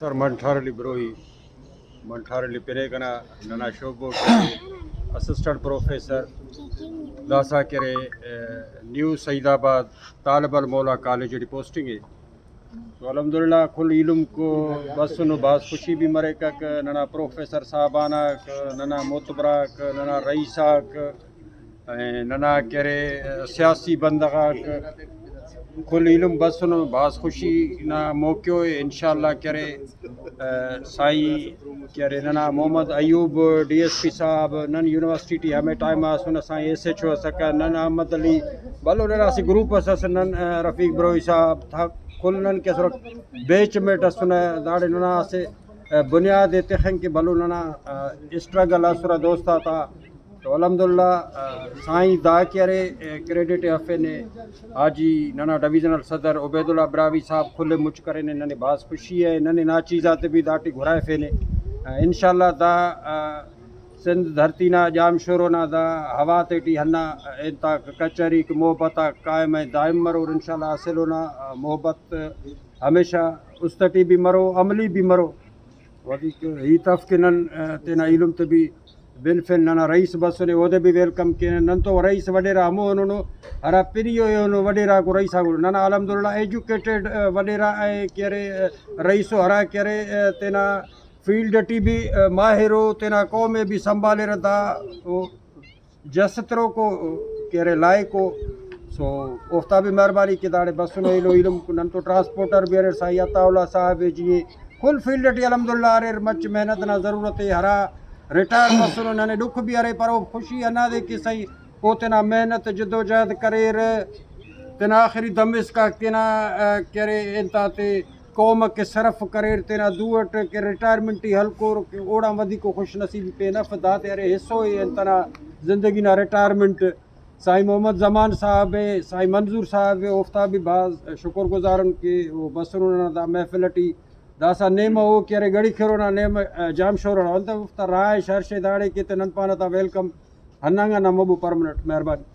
Sir ಮಂಠಾರಳ್ಳಿ ಬ್ರೋಯಿ ಮಂಠಾರಳ್ಳಿ ಪೆರೇಗನ ನನ್ನ ಶೋಭೋ assistant professor Daasa ಕೆರೆ new Saidabad तालब अल मौला कॉलेज की पोस्टिंग है। तो अलहमदुलिल्लाह कुल इल्म को बसन बास खुशी भी मरे कक नना प्रोफेसर साहबाना नना मोतबरा नना रईसा नना करे सियासी बंदगा कुल इल्म बसन बास खुशी ना मौक़ो इंशाअल्लाह करे साई करे नना मोहम्मद अयूब DSP साहब नन यूनिवर्सिटी हमें टाइम सुन साई SHO सक नन अहमद अली बलो नना सी ग्रुप अस नन रफ़ीक ब्रोई साहब था कुल नन के सुर बेच में टसुन दाड़े नना से बुनियाद तहन के बलो नना स्ट्रगल असुरा दोस्ता था। तो अलहमदुलिल्लाह साईं दा करे क्रेडिट हफ़े ने हाजी नना डिविजनल सदर उबैदुल्ला ब्रावी साहब खुले मुच करे ने नने बास खुशी है नने ना चीज़ात भी दाटी घुराए फेने इंशाअल्लाह दा सिंध धरती ना जाम शोरो ना दा हवा तेटी हन्ना इंता कचहरी की मोहब्बत कायम है दायम मरो और इंशाअल्लाह हासिल होना मोहब्बत हमेशा उस्तटी भी मरो अमली भी मरो वधिक ही तफ के नन तेना इल्म ते भी बिन फिन नना रईस बस ने ओदे भी वेलकम के नन तो रईस वडेरा हमो उन्होंने हरा पिरियो योनो वडेरा को रईसा को नना अलहमदुलिल्लाह एजुकेटेड वडेरा ए केरे रईसो हरा केरे तेना फील्ड टी भी माहिरो तेना कौमे भी संभाले रहता जसतरो को केरे लाए को सो उफ्ता भी मेहरबानी के दाड़े बसनो इलो इलम को नन तो ट्रांसपोर्टर भी अरे साई अताउल्ला साहब जी फुल फील्ड टी अलहमदुलिल्लाह अरे मच मेहनत ना ज़रूरत है हरा रिटायर मसलो नने दुख भी अरे पर खुशी अना दे कि सही वो तेना मेहनत जदोजहद करे तेना आखिरी दम इसका तेना करे इंता ते कौम के सरफ करे तेना दूट के रिटायरमेंट ही हल्को ओड़ा वधी को खुश नसीबी पे नफ़दा ते अरे हिस्सो ही तना ज़िंदगी ना रिटायरमेंट साईं मोहम्मद जमान साहब है साईं मंजूर साहब है उफ्ता भी बाज शुक्रगुजार के वो बसरों दा महफिलटी दासा नेम हो क्यारे गड़ी खेरोना नेम जाम शोरना अंत उफ्ता राय शर्शे दाड़े के ननपाना ता वेलकम हन्नांगा नमबू परमानेंट मेहरबानी।